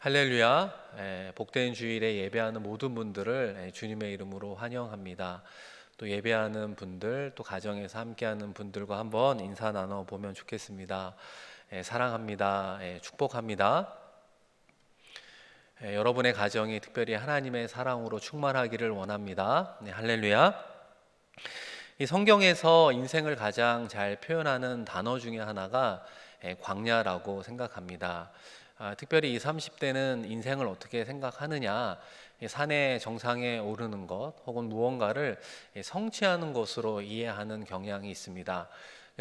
할렐루야. 복된 주일에 예배하는 모든 분들을 주님의 이름으로 환영합니다. 또 예배하는 분들, 또 가정에서 함께하는 분들과 한번 인사 나눠보면 좋겠습니다. 사랑합니다. 축복합니다. 여러분의 가정이 특별히 하나님의 사랑으로 충만하기를 원합니다. 할렐루야. 이 성경에서 인생을 가장 잘 표현하는 단어 중에 하나가 광야라고 생각합니다. 특별히 20, 30대는 인생을 어떻게 생각하느냐, 이 산의 정상에 오르는 것 혹은 무언가를 성취하는 것으로 이해하는 경향이 있습니다.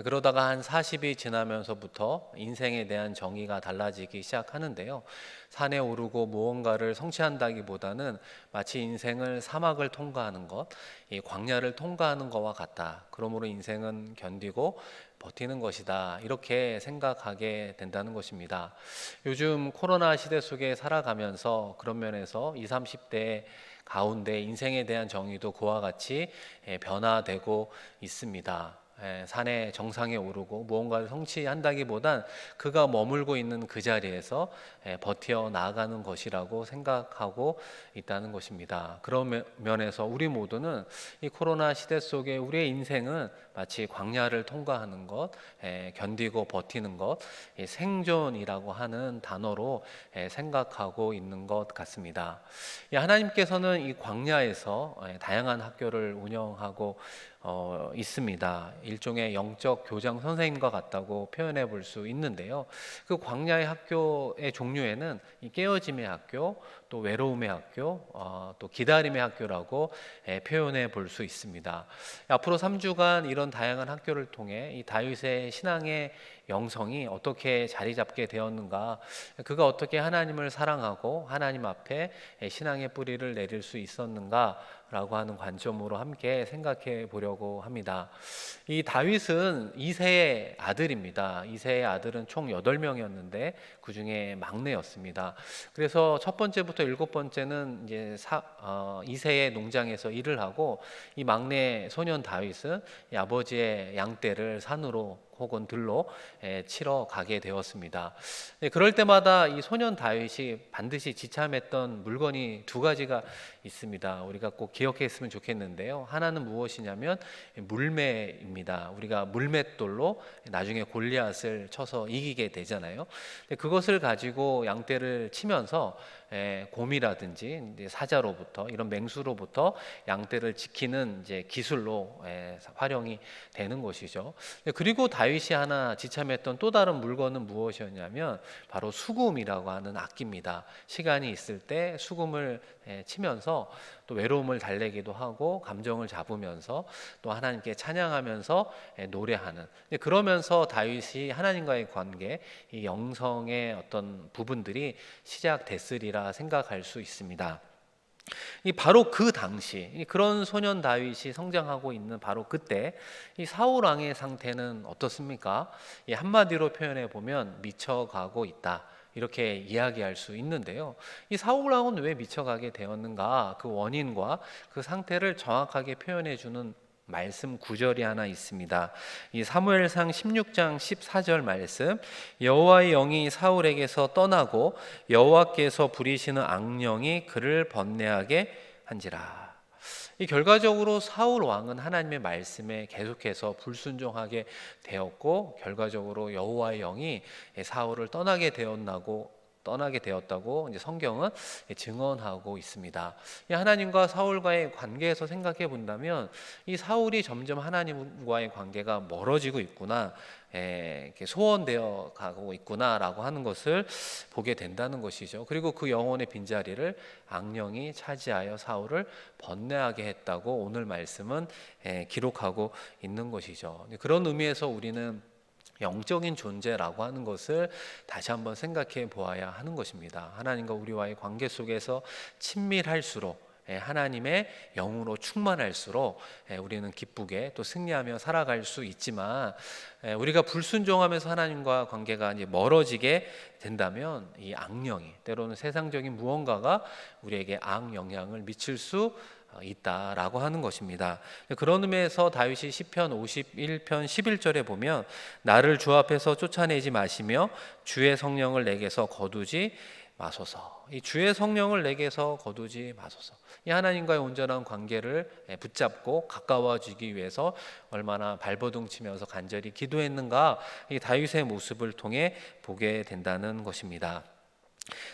그러다가 한 40이 지나면서부터 인생에 대한 정의가 달라지기 시작하는데요. 산에 오르고 무언가를 성취한다기보다는 마치 인생을 사막을 통과하는 것, 이 광야를 통과하는 것과 같다. 그러므로 인생은 견디고 버티는 것이다. 이렇게 생각하게 된다는 것입니다. 요즘 코로나 시대 속에 살아가면서 그런 면에서 20, 30대 가운데 인생에 대한 정의도 그와 같이 변화되고 있습니다. 산의 정상에 오르고 무언가를 성취한다기보단 그가 머물고 있는 그 자리에서 버텨 나아가는 것이라고 생각하고 있다는 것입니다. 그런 면에서 우리 모두는 이 코로나 시대 속에 우리의 인생은 마치 광야를 통과하는 것, 견디고 버티는 것, 생존이라고 하는 단어로 생각하고 있는 것 같습니다. 하나님께서는 이 광야에서 다양한 학교를 운영하고 있습니다. 일종의 영적 교장 선생님과 같다고 표현해 볼 수 있는데요. 그 광야의 학교의 종류에는 이 깨어짐의 학교, 또 외로움의 학교, 또 기다림의 학교라고 표현해 볼 수 있습니다. 앞으로 3주간 이런 다양한 학교를 통해 이 다윗의 신앙의 영성이 어떻게 자리 잡게 되었는가, 그가 어떻게 하나님을 사랑하고 하나님 앞에 신앙의 뿌리를 내릴 수 있었는가 라고 하는 관점으로 함께 생각해 보려고 합니다. 이 다윗은 이세의 아들입니다. 이세의 아들은 총 8명이었는데 그 중에 막내였습니다. 그래서 첫 번째부터 일곱 번째는 이제 이세의 농장에서 일을 하고, 이 막내 소년 다윗은 이 아버지의 양떼를 산으로 혹은 들로 치러 가게 되었습니다. 그럴 때마다 이 소년 다윗이 반드시 지참했던 물건이 두 가지가 있습니다. 우리가 꼭 기억했으면 좋겠는데요. 하나는 무엇이냐면 물매입니다. 우리가 물맷돌로 나중에 골리앗을 쳐서 이기게 되잖아요. 그것을 가지고 양떼를 치면서 곰이라든지 사자로부터, 이런 맹수로부터 양떼를 지키는 이제 기술로 활용이 되는 것이죠. 그리고 다윗이 하나 지참했던 또 다른 물건은 무엇이었냐면 바로 수금이라고 하는 악기입니다. 시간이 있을 때 수금을 치면서 또 외로움을 달래기도 하고 감정을 잡으면서 또 하나님께 찬양하면서 노래하는, 그러면서 다윗이 하나님과의 관계, 이 영성의 어떤 부분들이 시작됐으리라 생각할 수 있습니다. 바로 그 당시 그런 소년 다윗이 성장하고 있는 바로 그때 이 사울 왕의 상태는 어떻습니까? 한마디로 표현해 보면 미쳐가고 있다, 이렇게 이야기할 수 있는데요. 이 사울 왕은 왜 미쳐가게 되었는가, 그 원인과 그 상태를 정확하게 표현해 주는 말씀 구절이 하나 있습니다. 이 사무엘상 16장 14절 말씀, 여호와의 영이 사울에게서 떠나고 여호와께서 부리시는 악령이 그를 번뇌하게 한지라. 이 결과적으로 사울 왕은 하나님의 말씀에 계속해서 불순종하게 되었고, 결과적으로 여호와의 영이 사울을 떠나게 되었다고 이제 성경은 증언하고 있습니다. 이 하나님과 사울과의 관계에서 생각해 본다면 이 사울이 점점 하나님과의 관계가 멀어지고 있구나, 이렇게 소원되어 가고 있구나라고 하는 것을 보게 된다는 것이죠. 그리고 그 영혼의 빈자리를 악령이 차지하여 사울을 번뇌하게 했다고 오늘 말씀은 기록하고 있는 것이죠. 그런 의미에서 우리는 영적인 존재라고 하는 것을 다시 한번 생각해 보아야 하는 것입니다. 하나님과 우리와의 관계 속에서 친밀할수록, 하나님의 영으로 충만할수록 우리는 기쁘게 또 승리하며 살아갈 수 있지만, 우리가 불순종하면서 하나님과 관계가 이제 멀어지게 된다면 이 악령이, 때로는 세상적인 무언가가 우리에게 악 영향을 미칠 수 있다라고 하는 것입니다. 그런 의미에서 다윗이 시편 51편 11절에 보면 나를 주 앞에서 쫓아내지 마시며 주의 성령을 내게서 거두지 마소서. 이 주의 성령을 내게서 거두지 마소서. 이 하나님과의 온전한 관계를 붙잡고 가까워지기 위해서 얼마나 발버둥 치면서 간절히 기도했는가, 이 다윗의 모습을 통해 보게 된다는 것입니다.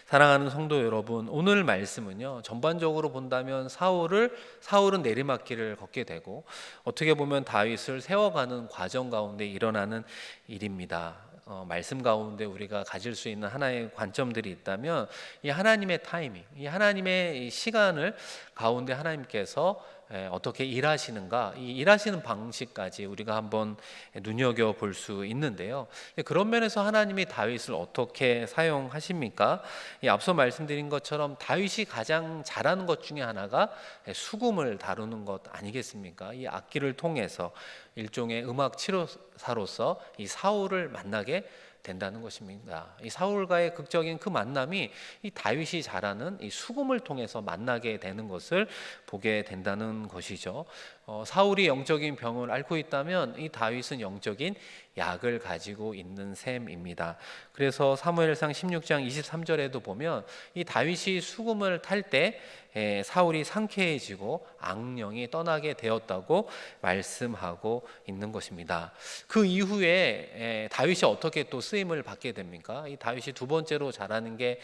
사랑하는 성도 여러분, 오늘 말씀은요, 전반적으로 본다면 사울은 내리막길을 걷게 되고, 어떻게 보면 다윗을 세워가는 과정 가운데 일어나는 일입니다. 말씀 가운데 우리가 가질 수 있는 하나의 관점들이 있다면, 이 하나님의 타이밍, 이 하나님의 이 시간을 가운데 하나님께서 어떻게 일하시는가, 이 일하시는 방식까지 우리가 한번 눈여겨 볼 수 있는데요. 그런 면에서 하나님이 다윗을 어떻게 사용하십니까? 앞서 말씀드린 것처럼 다윗이 가장 잘하는 것 중에 하나가 수금을 다루는 것 아니겠습니까? 이 악기를 통해서 일종의 음악 치료사로서 이 사울을 만나게 된다는 것입니다. 이 사울과의 극적인 그 만남이 이 다윗이 잘하는 이 수금을 통해서 만나게 되는 것을 보게 된다는 것이죠. 사울이 영적인 병을 앓고 있다면 이 다윗은 영적인 약을 가지고 있는 셈입니다. 그래서 사무엘상 16장 23절에도 보면 이 다윗이 수금을 탈 때 사울이 상쾌해지고 악령이 떠나게 되었다고 말씀하고 있는 것입니다. 그 이후에 다윗이 어떻게 또 쓰임을 받게 됩니까? 이 다윗이 두 번째로 잘하는 게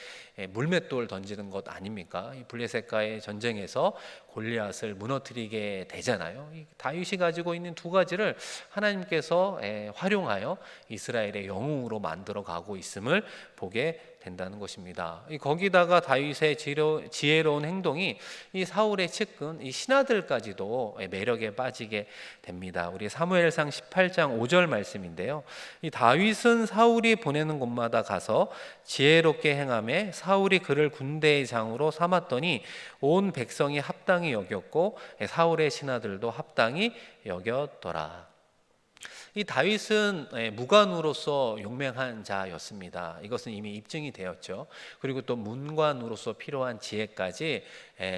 물맷돌 던지는 것 아닙니까? 이 블레셋과의 전쟁에서 골리앗을 무너뜨리게 되잖아요. 이 다윗이 가지고 있는 두 가지를 하나님께서 활용하여 이스라엘의 영웅으로 만들어 가고 있음을 보게 된다는 것입니다. 거기다가 다윗의 지혜로운 행동이 이 사울의 측근, 이 신하들까지도 매력에 빠지게 됩니다. 우리 사무엘상 18장 5절 말씀인데요. 이 다윗은 사울이 보내는 곳마다 가서 지혜롭게 행하며 사울이 그를 군대의 장으로 삼았더니 온 백성이 합당히 여겼고 사울의 신하들도 합당히 여겼더라. 이 다윗은 무관으로서 용맹한 자였습니다. 이것은 이미 입증이 되었죠. 그리고 또 문관으로서 필요한 지혜까지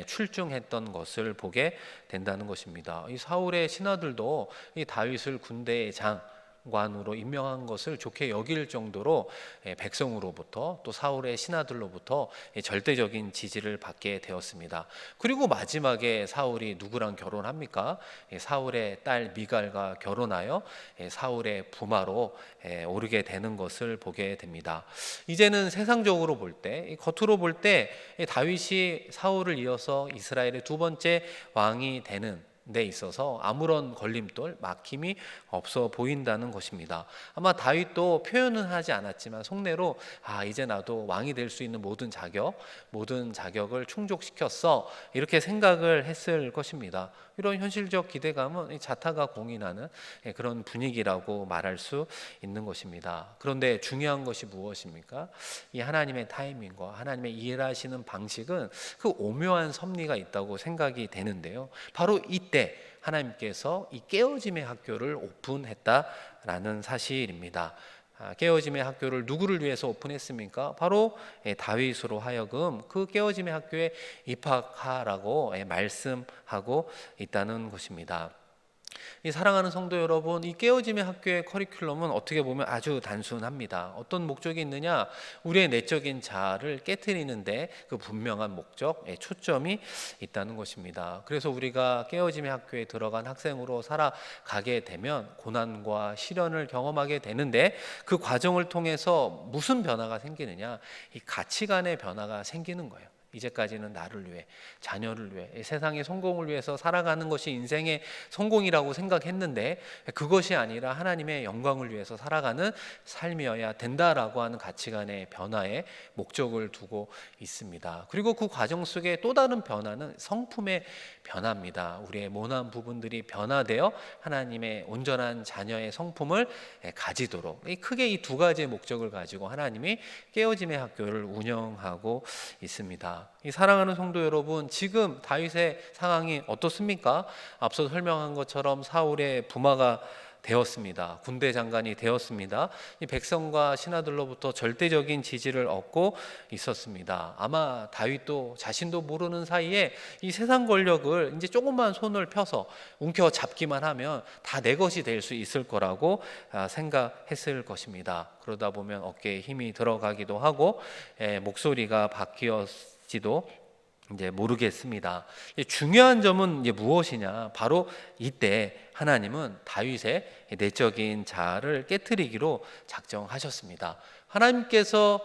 출중했던 것을 보게 된다는 것입니다. 이 사울의 신하들도 이 다윗을 군대의 장관으로 임명한 것을 좋게 여길 정도로 백성으로부터 또 사울의 신하들로부터 절대적인 지지를 받게 되었습니다. 그리고 마지막에 사울이 누구랑 결혼합니까? 사울의 딸 미갈과 결혼하여 사울의 부마로 오르게 되는 것을 보게 됩니다. 이제는 세상적으로 볼 때, 겉으로 볼 때 다윗이 사울을 이어서 이스라엘의 두 번째 왕이 되는 데 있어서 아무런 걸림돌, 막힘이 없어 보인다는 것입니다. 아마 다윗도 표현은 하지 않았지만 속내로 이제 나도 왕이 될 수 있는 모든 자격을 충족시켰어, 이렇게 생각을 했을 것입니다. 이런 현실적 기대감은 자타가 공인하는 그런 분위기라고 말할 수 있는 것입니다. 그런데 중요한 것이 무엇입니까? 이 하나님의 타이밍과 하나님의 일하시는 방식은 그 오묘한 섭리가 있다고 생각이 되는데요. 바로 이때 하나님께서 이 깨어짐의 학교를 오픈했다라는 사실입니다. 깨어짐의 학교를 누구를 위해서 오픈했습니까? 바로 다윗으로 하여금 그 깨어짐의 학교에 입학하라고 말씀하고 있다는 것입니다. 이 사랑하는 성도 여러분, 이 깨어짐의 학교의 커리큘럼은 어떻게 보면 아주 단순합니다. 어떤 목적이 있느냐? 우리의 내적인 자아를 깨트리는데 그 분명한 목적, 초점이 있다는 것입니다. 그래서 우리가 깨어짐의 학교에 들어간 학생으로 살아가게 되면 고난과 시련을 경험하게 되는데 그 과정을 통해서 무슨 변화가 생기느냐? 이 가치관의 변화가 생기는 거예요. 이제까지는 나를 위해, 자녀를 위해, 세상의 성공을 위해서 살아가는 것이 인생의 성공이라고 생각했는데 그것이 아니라 하나님의 영광을 위해서 살아가는 삶이어야 된다라고 하는 가치관의 변화에 목적을 두고 있습니다. 그리고 그 과정 속에 또 다른 변화는 성품의 변화입니다. 우리의 모난 부분들이 변화되어 하나님의 온전한 자녀의 성품을 가지도록, 크게 이 두 가지의 목적을 가지고 하나님이 깨어짐의 학교를 운영하고 있습니다. 이 사랑하는 성도 여러분, 지금 다윗의 상황이 어떻습니까? 앞서 설명한 것처럼 사울의 부마가 되었습니다. 군대 장관이 되었습니다. 이 백성과 신하들로부터 절대적인 지지를 얻고 있었습니다. 아마 다윗도 자신도 모르는 사이에 이 세상 권력을 이제 조금만 손을 펴서 움켜 잡기만 하면 다 내 것이 될 수 있을 거라고 생각했을 것입니다. 그러다 보면 어깨에 힘이 들어가기도 하고 목소리가 바뀌었지도 이제 모르겠습니다. 중요한 점은 이제 무엇이냐? 바로 이때 하나님은 다윗의 내적인 자아를 깨트리기로 작정하셨습니다. 하나님께서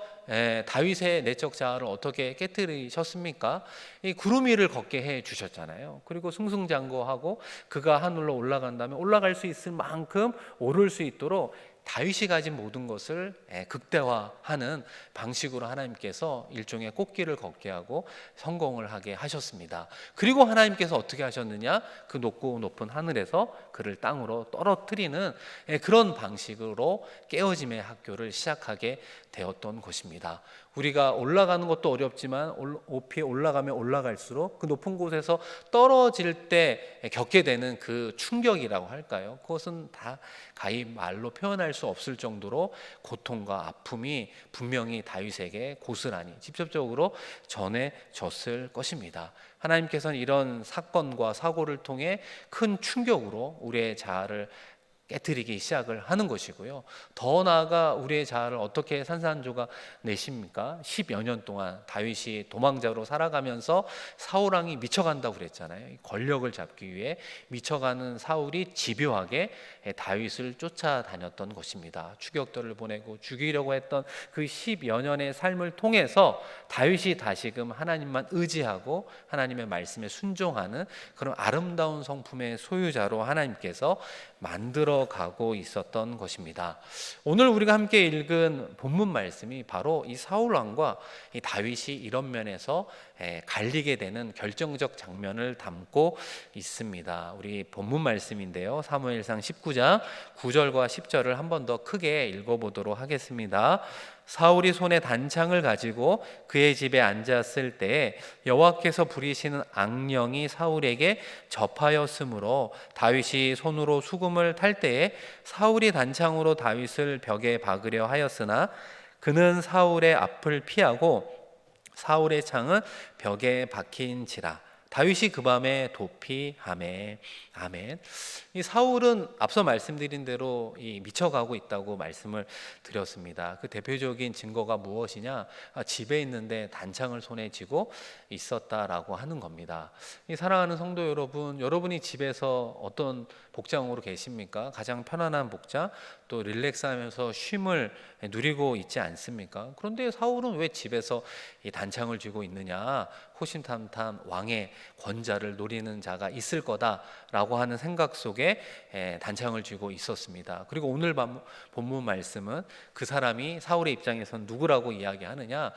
다윗의 내적 자아를 어떻게 깨트리셨습니까? 이 구름 위를 걷게 해 주셨잖아요. 그리고 승승장구하고 그가 하늘로 올라간다면 올라갈 수 있을 만큼 오를 수 있도록 다윗이 가진 모든 것을 극대화하는 방식으로 하나님께서 일종의 꽃길을 걷게 하고 성공을 하게 하셨습니다. 그리고 하나님께서 어떻게 하셨느냐? 그 높고 높은 하늘에서 그를 땅으로 떨어뜨리는 그런 방식으로 깨어짐의 학교를 시작하게 되었던 것입니다. 우리가 올라가는 것도 어렵지만 높이 올라가면 올라갈수록 그 높은 곳에서 떨어질 때 겪게 되는 그 충격이라고 할까요? 그것은 다 가히 말로 표현할 수 없을 정도로 고통과 아픔이 분명히 다윗에게 고스란히 직접적으로 전해졌을 것입니다. 하나님께서는 이런 사건과 사고를 통해 큰 충격으로 우리의 자아를 깨트리기 시작을 하는 것이고요. 더 나아가 우리의 자아를 어떻게 산산조각 내십니까? 10여 년 동안 다윗이 도망자로 살아가면서 사울 왕이 미쳐간다고 그랬잖아요. 권력을 잡기 위해 미쳐가는 사울이 집요하게 다윗을 쫓아다녔던 것입니다. 추격들을 보내고 죽이려고 했던 그 10여 년의 삶을 통해서 다윗이 다시금 하나님만 의지하고 하나님의 말씀에 순종하는 그런 아름다운 성품의 소유자로 하나님께서 만들어 가고 있었던 것입니다. 오늘 우리가 함께 읽은 본문 말씀이 바로 이 사울 왕과 이 다윗이 이런 면에서 갈리게 되는 결정적 장면을 담고 있습니다. 우리 본문 말씀인데요. 사무엘상 19장 9절과 10절을 한 번 더 크게 읽어보도록 하겠습니다. 사울이 손에 단창을 가지고 그의 집에 앉았을 때에 여호와께서 부리시는 악령이 사울에게 접하였으므로 다윗이 손으로 수금을 탈 때에 사울이 단창으로 다윗을 벽에 박으려 하였으나 그는 사울의 앞을 피하고 사울의 창은 벽에 박힌지라. 다윗이 그 밤에 도피하매. 아멘. 이 사울은 앞서 말씀드린 대로 미쳐가고 있다고 말씀을 드렸습니다. 그 대표적인 증거가 무엇이냐? 집에 있는데 단창을 손에 쥐고 있었다라고 하는 겁니다. 이 사랑하는 성도 여러분, 여러분이 집에서 어떤 복장으로 계십니까? 가장 편안한 복장, 또 릴렉스하면서 쉼을 누리고 있지 않습니까? 그런데 사울은 왜 집에서 이 단창을 쥐고 있느냐? 호심탐탐 왕의 권자를 노리는 자가 있을 거다라고 하는 생각 속에 단창을 쥐고 있었습니다. 그리고 오늘 본문 말씀은 그 사람이 사울의 입장에선 누구라고 이야기하느냐?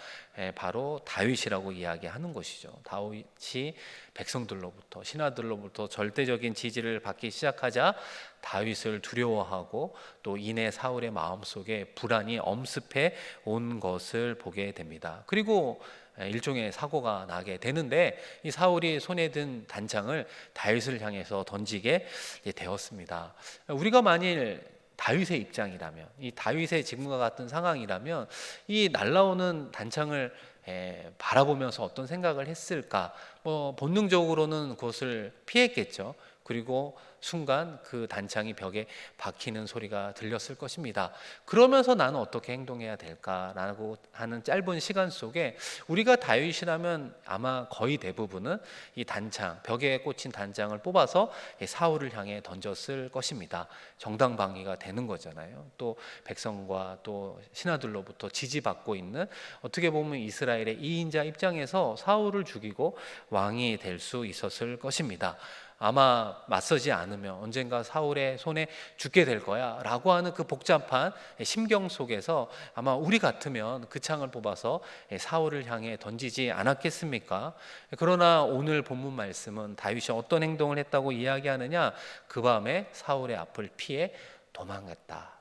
바로 다윗이라고 이야기하는 것이죠. 다윗이 백성들로부터 신하들로부터 절대적인 지지를 받기 시작하자 다윗을 두려워하고 또 이내 사울의 마음속에 불안이 엄습해 온 것을 보게 됩니다. 그리고 일종의 사고가 나게 되는데 이 사울이 손에 든 단창을 다윗을 향해서 던지게 되었습니다. 우리가 만일 다윗의 입장이라면, 이 다윗의 지금과 같은 상황이라면 이 날라오는 단창을 바라보면서 어떤 생각을 했을까? 본능적으로는 그것을 피했겠죠. 그리고 순간 그 단창이 벽에 박히는 소리가 들렸을 것입니다. 그러면서 나는 어떻게 행동해야 될까라고 하는 짧은 시간 속에 우리가 다윗이라면 아마 거의 대부분은 이 단창, 벽에 꽂힌 단창을 뽑아서 사울을 향해 던졌을 것입니다. 정당방위가 되는 거잖아요. 또 백성과 또 신하들로부터 지지받고 있는, 어떻게 보면 이스라엘의 2인자 입장에서 사울을 죽이고 왕이 될 수 있었을 것입니다. 아마 맞서지 않으면 언젠가 사울의 손에 죽게 될 거야 라고 하는 그 복잡한 심경 속에서 아마 우리 같으면 그 창을 뽑아서 사울을 향해 던지지 않았겠습니까? 그러나 오늘 본문 말씀은 다윗이 어떤 행동을 했다고 이야기하느냐? 그 밤에 사울의 앞을 피해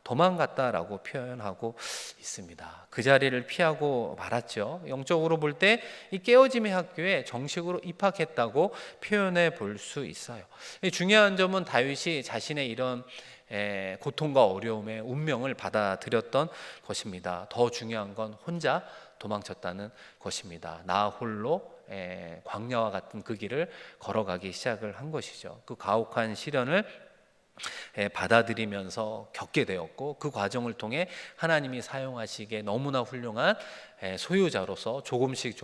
도망갔다라고 표현하고 있습니다. 그 자리를 피하고 말았죠. 영적으로 볼 때 이 깨어짐의 학교에 정식으로 입학했다고 표현해 볼 수 있어요. 중요한 점은 다윗이 자신의 이런 고통과 어려움의 운명을 받아들였던 것입니다. 더 중요한 건 혼자 도망쳤다는 것입니다. 나 홀로 광야와 같은 그 길을 걸어가기 시작을 한 것이죠. 그 가혹한 시련을 받아들이면서 겪게 되었고, 그 과정을 통해 하나님이 사용하시기에 너무나 훌륭한 소유자로서 조금씩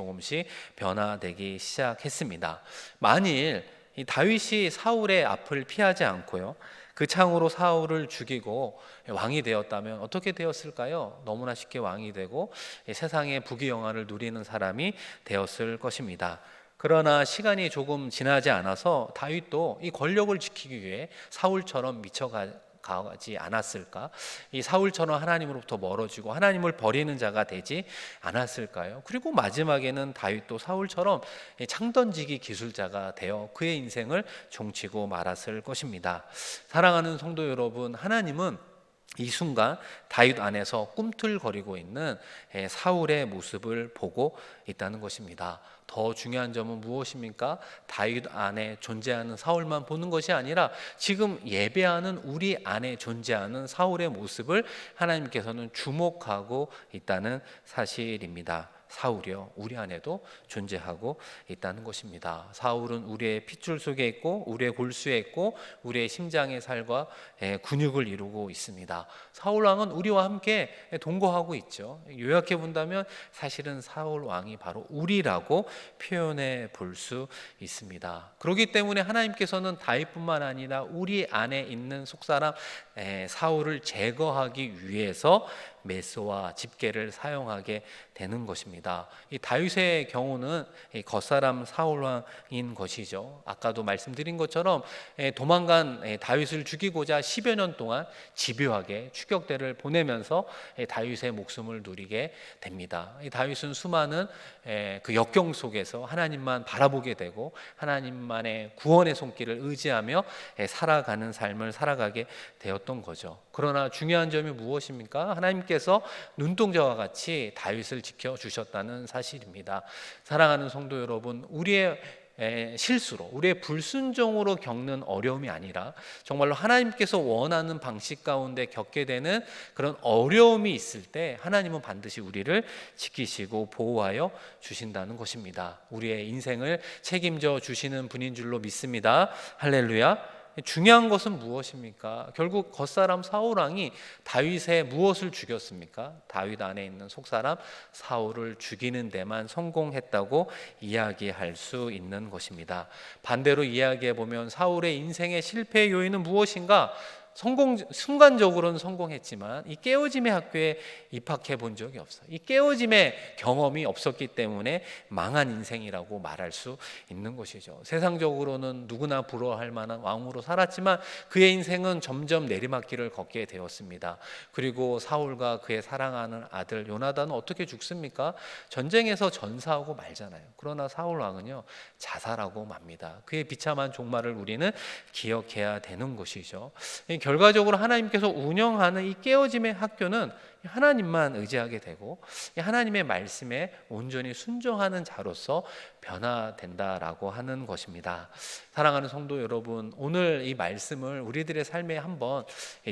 변화되기 시작했습니다. 만일 이 다윗이 사울의 앞을 피하지 않고요, 그 창으로 사울을 죽이고 왕이 되었다면 어떻게 되었을까요? 너무나 쉽게 왕이 되고 세상의 부귀영화를 누리는 사람이 되었을 것입니다. 그러나 시간이 조금 지나지 않아서 다윗도 이 권력을 지키기 위해 사울처럼 미쳐가지 않았을까? 이 사울처럼 하나님으로부터 멀어지고 하나님을 버리는 자가 되지 않았을까요? 그리고 마지막에는 다윗도 사울처럼 창 던지기 기술자가 되어 그의 인생을 종치고 말았을 것입니다. 사랑하는 성도 여러분, 하나님은 이 순간 다윗 안에서 꿈틀거리고 있는 사울의 모습을 보고 있다는 것입니다. 더 중요한 점은 무엇입니까? 다윗 안에 존재하는 사울만 보는 것이 아니라 지금 예배하는 우리 안에 존재하는 사울의 모습을 하나님께서는 주목하고 있다는 사실입니다. 사울이요, 우리 안에도 존재하고 있다는 것입니다. 사울은 우리의 핏줄 속에 있고 우리의 골수에 있고 우리의 심장의 살과 근육을 이루고 있습니다. 사울 왕은 우리와 함께 동거하고 있죠. 요약해 본다면 사실은 사울 왕이 바로 우리라고 표현해 볼 수 있습니다. 그렇기 때문에 하나님께서는 다윗뿐만 아니라 우리 안에 있는 속사람 사울을 제거하기 위해서 메스와 집게를 사용하게 되는 것입니다. 이 다윗의 경우는 겉사람 사울 왕인 것이죠. 아까도 말씀드린 것처럼 도망간 다윗을 죽이고자 10여 년 동안 집요하게 추격대를 보내면서 다윗의 목숨을 누리게 됩니다. 이 다윗은 수많은 그 역경 속에서 하나님만 바라보게 되고 하나님만의 구원의 손길을 의지하며 살아가는 삶을 살아가게 되었던 거죠. 그러나 중요한 점이 무엇입니까? 하나님께서 눈동자와 같이 다윗을 지켜주셨다는 사실입니다. 사랑하는 성도 여러분, 우리의 실수로, 우리의 불순종으로 겪는 어려움이 아니라 정말로 하나님께서 원하는 방식 가운데 겪게 되는 그런 어려움이 있을 때 하나님은 반드시 우리를 지키시고 보호하여 주신다는 것입니다. 우리의 인생을 책임져 주시는 분인 줄로 믿습니다. 할렐루야. 중요한 것은 무엇입니까? 결국 겉사람 사울 왕이 다윗의 무엇을 죽였습니까? 다윗 안에 있는 속사람 사울을 죽이는 데만 성공했다고 이야기할 수 있는 것입니다. 반대로 이야기해 보면 사울의 인생의 실패의 요인은 무엇인가? 순간적으로는 성공했지만 이 깨어짐의 학교에 입학해 본 적이 없어요. 이 깨어짐의 경험이 없었기 때문에 망한 인생이라고 말할 수 있는 것이죠. 세상적으로는 누구나 부러워할 만한 왕으로 살았지만 그의 인생은 점점 내리막길을 걷게 되었습니다. 그리고 사울과 그의 사랑하는 아들 요나단은 어떻게 죽습니까? 전쟁에서 전사하고 말잖아요. 그러나 사울 왕은요, 자살하고 맙니다. 그의 비참한 종말을 우리는 기억해야 되는 것이죠. 결과적으로 하나님께서 운영하는 이 깨어짐의 학교는 하나님만 의지하게 되고 하나님의 말씀에 온전히 순종하는 자로서 변화된다라고 하는 것입니다. 사랑하는 성도 여러분, 오늘 이 말씀을 우리들의 삶에 한번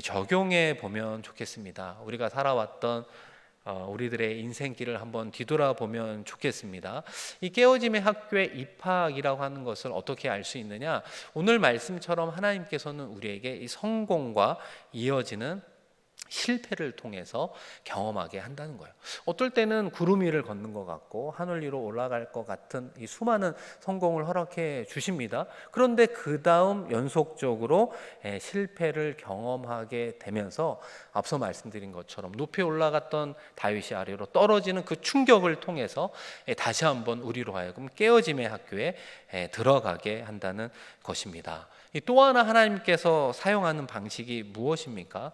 적용해 보면 좋겠습니다. 우리가 살아왔던 우리들의 인생길을 한번 뒤돌아보면 좋겠습니다. 이 깨어짐의 학교의 입학이라고 하는 것을 어떻게 알 수 있느냐? 오늘 말씀처럼 하나님께서는 우리에게 이 성공과 이어지는 실패를 통해서 경험하게 한다는 거예요. 어떨 때는 구름 위를 걷는 것 같고 하늘 위로 올라갈 것 같은 이 수많은 성공을 허락해 주십니다. 그런데 그 다음 연속적으로 실패를 경험하게 되면서 앞서 말씀드린 것처럼 높이 올라갔던 다윗이 아래로 떨어지는 그 충격을 통해서 다시 한번 우리로 하여금 깨어짐의 학교에 들어가게 한다는 것입니다. 또 하나 하나님께서 사용하는 방식이 무엇입니까?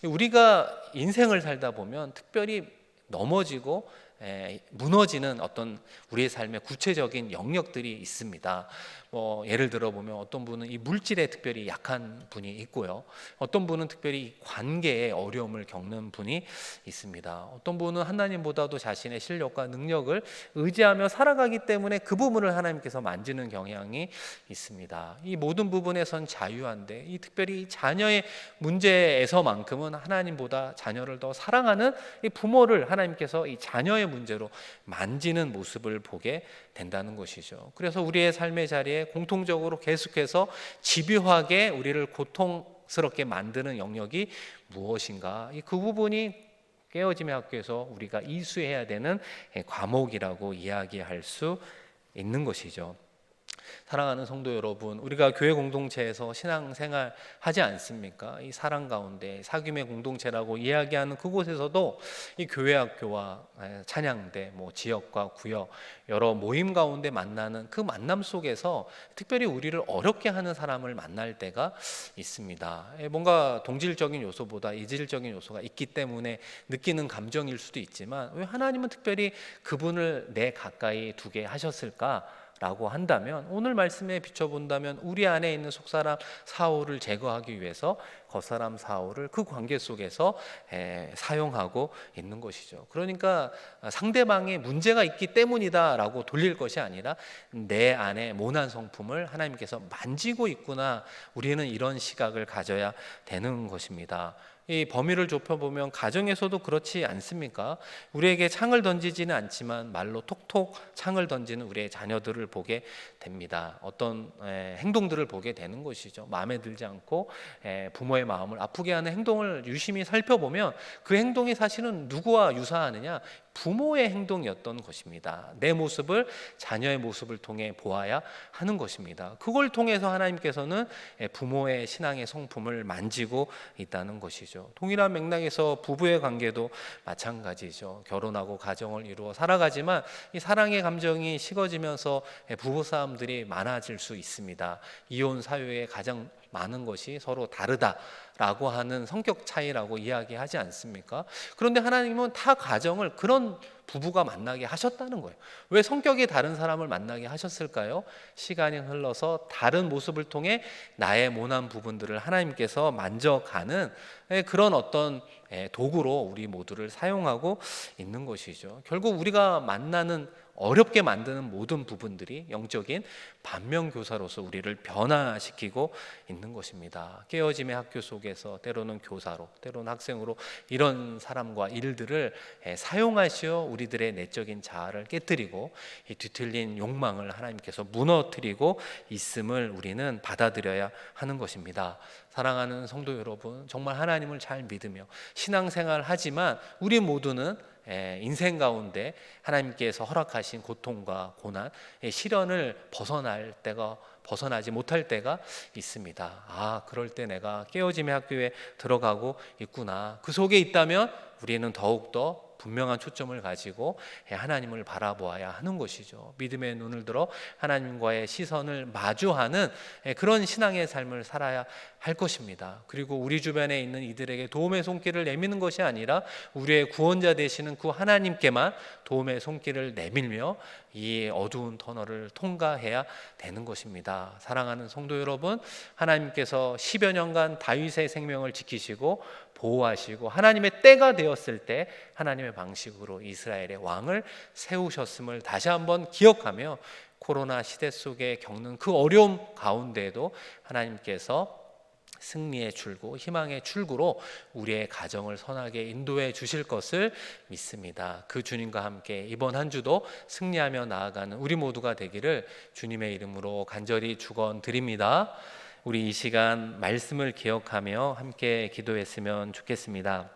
우리가 인생을 살다 보면 특별히 넘어지고 무너지는 어떤 우리의 삶의 구체적인 영역들이 있습니다. 뭐 예를 들어 보면 어떤 분은 이 물질에 특별히 약한 분이 있고요. 어떤 분은 특별히 관계에 어려움을 겪는 분이 있습니다. 어떤 분은 하나님보다도 자신의 실력과 능력을 의지하며 살아가기 때문에 그 부분을 하나님께서 만지는 경향이 있습니다. 이 모든 부분에선 자유한데 이 특별히 자녀의 문제에서만큼은 하나님보다 자녀를 더 사랑하는 이 부모를 하나님께서 이 자녀의 문제로 만지는 모습을 보게 된다는 것이죠. 그래서 우리의 삶의 자리에 공통적으로 계속해서 집요하게 우리를 고통스럽게 만드는 영역이 무엇인가? 그 부분이 깨어짐의 학교에서 우리가 이수해야 되는 과목이라고 이야기할 수 있는 것이죠. 사랑하는 성도 여러분, 우리가 교회 공동체에서 신앙생활 하지 않습니까? 이 사랑 가운데 사귐의 공동체라고 이야기하는 그곳에서도 이 교회 학교와 찬양대, 뭐 지역과 구역 여러 모임 가운데 만나는 그 만남 속에서 특별히 우리를 어렵게 하는 사람을 만날 때가 있습니다. 뭔가 동질적인 요소보다 이질적인 요소가 있기 때문에 느끼는 감정일 수도 있지만 왜 하나님은 특별히 그분을 내 가까이 두게 하셨을까? 라고 한다면 오늘 말씀에 비춰본다면 우리 안에 있는 속사람 사울을 제거하기 위해서 겉사람 사울을 그 관계 속에서 사용하고 있는 것이죠. 그러니까 상대방에 문제가 있기 때문이다 라고 돌릴 것이 아니라 내 안에 모난 성품을 하나님께서 만지고 있구나, 우리는 이런 시각을 가져야 되는 것입니다. 이 범위를 좁혀보면 가정에서도 그렇지 않습니까? 우리에게 창을 던지지는 않지만 말로 톡톡 창을 던지는 우리의 자녀들을 보게 됩니다. 어떤 행동들을 보게 되는 것이죠. 마음에 들지 않고 부모의 마음을 아프게 하는 행동을 유심히 살펴보면 그 행동이 사실은 누구와 유사하느냐? 부모의 행동이었던 것입니다. 내 모습을 자녀의 모습을 통해 보아야 하는 것입니다. 그걸 통해서 하나님께서는 부모의 신앙의 성품을 만지고 있다는 것이죠. 동일한 맥락에서 부부의 관계도 마찬가지죠. 결혼하고 가정을 이루어 살아가지만 이 사랑의 감정이 식어지면서 부부싸움들이 많아질 수 있습니다. 이혼 사유의 가장 많은 것이 서로 다르다라고 하는 성격 차이라고 이야기하지 않습니까? 그런데 하나님은 타 가정을 그런 부부가 만나게 하셨다는 거예요. 왜 성격이 다른 사람을 만나게 하셨을까요? 시간이 흘러서 다른 모습을 통해 나의 모난 부분들을 하나님께서 만져가는 그런 어떤 도구로 우리 모두를 사용하고 있는 것이죠. 결국 우리가 만나는 어렵게 만드는 모든 부분들이 영적인 반면교사로서 우리를 변화시키고 있는 것입니다. 깨어짐의 학교 속에서 때로는 교사로, 때로는 학생으로 이런 사람과 일들을 사용하시어 우리들의 내적인 자아를 깨뜨리고 이 뒤틀린 욕망을 하나님께서 무너뜨리고 있음을 우리는 받아들여야 하는 것입니다. 사랑하는 성도 여러분, 정말 하나님을 잘 믿으며 신앙생활을 하지만 우리 모두는 인생 가운데 하나님께서 허락하신 고통과 고난, 시련을 벗어나지 못할 때가 있습니다. 그럴 때 내가 깨어짐의 학교에 들어가고 있구나. 그 속에 있다면 우리는 더욱더 분명한 초점을 가지고 하나님을 바라보아야 하는 것이죠. 믿음의 눈을 들어 하나님과의 시선을 마주하는 그런 신앙의 삶을 살아야 할 것입니다. 그리고 우리 주변에 있는 이들에게 도움의 손길을 내미는 것이 아니라 우리의 구원자 되시는 그 하나님께만 도움의 손길을 내밀며 이 어두운 터널을 통과해야 되는 것입니다. 사랑하는 성도 여러분, 하나님께서 10여 년간 다윗의 생명을 지키시고 보호하시고 하나님의 때가 되었을 때 하나님의 방식으로 이스라엘의 왕을 세우셨음을 다시 한번 기억하며 코로나 시대 속에 겪는 그 어려움 가운데에도 하나님께서 승리의 출구, 희망의 출구로 우리의 가정을 선하게 인도해 주실 것을 믿습니다. 그 주님과 함께 이번 한 주도 승리하며 나아가는 우리 모두가 되기를 주님의 이름으로 간절히 축원드립니다. 우리 이 시간 말씀을 기억하며 함께 기도했으면 좋겠습니다.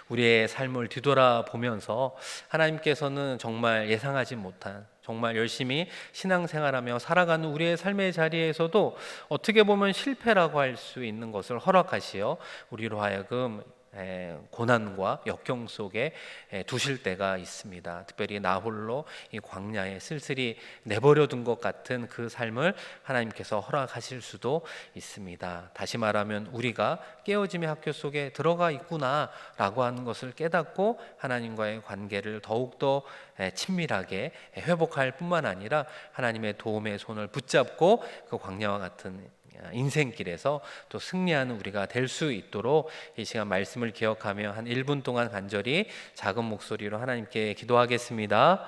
우리의 삶을 뒤돌아보면서 하나님께서는 정말 예상하지 못한, 정말 열심히 신앙생활하며 살아가는 우리의 삶의 자리에서도 어떻게 보면 실패라고 할 수 있는 것을 허락하시어 우리로 하여금 고난과 역경 속에 두실 때가 있습니다. 특별히 나 홀로 이 광야에 쓸쓸히 내버려 둔 것 같은 그 삶을 하나님께서 허락하실 수도 있습니다. 다시 말하면 우리가 깨어짐의 학교 속에 들어가 있구나라고 하는 것을 깨닫고 하나님과의 관계를 더욱더 친밀하게 회복할 뿐만 아니라 하나님의 도움의 손을 붙잡고 그 광야와 같은 인생길에서 또 승리하는 우리가 될 수 있도록 이 시간 말씀을 기억하며 한 1분 동안 간절히 작은 목소리로 하나님께 기도하겠습니다.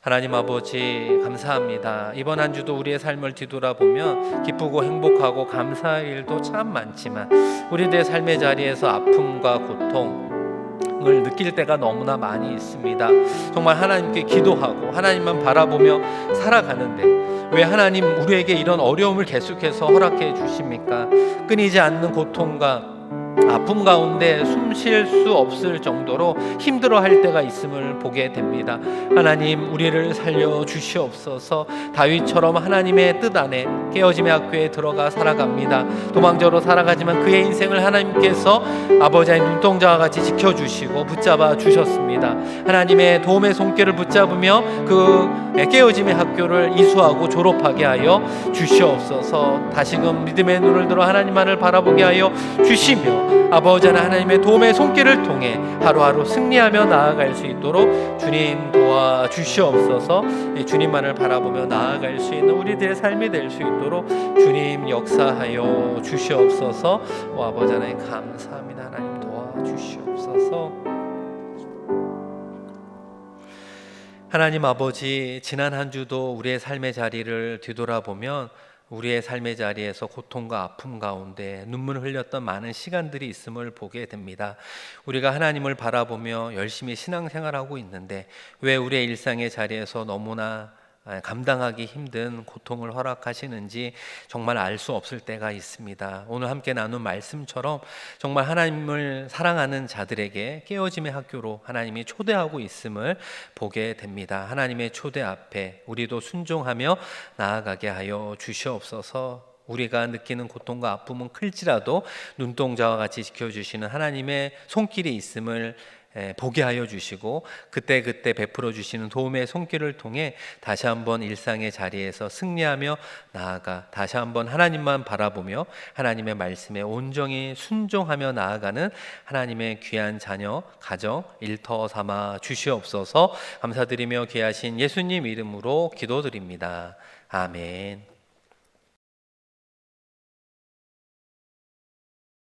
하나님 아버지 감사합니다. 이번 한 주도 우리의 삶을 뒤돌아보면 기쁘고 행복하고 감사할 일도 참 많지만 우리들의 삶의 자리에서 아픔과 고통을 느낄 때가 너무나 많이 있습니다. 정말 하나님께 기도하고 하나님만 바라보며 살아가는데 왜 하나님 우리에게 이런 어려움을 계속해서 허락해 주십니까? 끊이지 않는 고통과 아픔 가운데 숨 쉴 수 없을 정도로 힘들어할 때가 있음을 보게 됩니다. 하나님 우리를 살려 주시옵소서. 다윗처럼 하나님의 뜻 안에 깨어짐의 학교에 들어가 살아갑니다. 도망자로 살아가지만 그의 인생을 하나님께서 아버지의 눈동자와 같이 지켜주시고 붙잡아 주셨습니다. 하나님의 도움의 손길을 붙잡으며 그 깨어짐의 학교를 이수하고 졸업하게 하여 주시옵소서. 다시금 믿음의 눈을 들어 하나님만을 바라보게 하여 주시며 아버지 하나님의 도움의 손길을 통해 하루하루 승리하며 나아갈 수 있도록 주님 도와주시옵소서. 주님만을 바라보며 나아갈 수 있는 우리들의 삶이 될 수 있도록 주님 역사하여 주시옵소서. 아버지 하나님 감사합니다. 하나님 도와주시옵소서. 하나님 아버지 지난 한 주도 우리의 삶의 자리를 뒤돌아보면 우리의 삶의 자리에서 고통과 아픔 가운데 눈물을 흘렸던 많은 시간들이 있음을 보게 됩니다. 우리가 하나님을 바라보며 열심히 신앙생활하고 있는데 왜 우리의 일상의 자리에서 너무나 감당하기 힘든 고통을 허락하시는지 정말 알 수 없을 때가 있습니다. 오늘 함께 나눈 말씀처럼 정말 하나님을 사랑하는 자들에게 깨어짐의 학교로 하나님이 초대하고 있음을 보게 됩니다. 하나님의 초대 앞에 우리도 순종하며 나아가게 하여 주시옵소서. 우리가 느끼는 고통과 아픔은 클지라도 눈동자와 같이 지켜주시는 하나님의 손길이 있음을 보게 하여 주시고 그때그때 베풀어 주시는 도움의 손길을 통해 다시 한번 일상의 자리에서 승리하며 나아가 다시 한번 하나님만 바라보며 하나님의 말씀에 온전히 순종하며 나아가는 하나님의 귀한 자녀 가정 일터 삼아 주시옵소서. 감사드리며 귀하신 예수님 이름으로 기도드립니다. 아멘.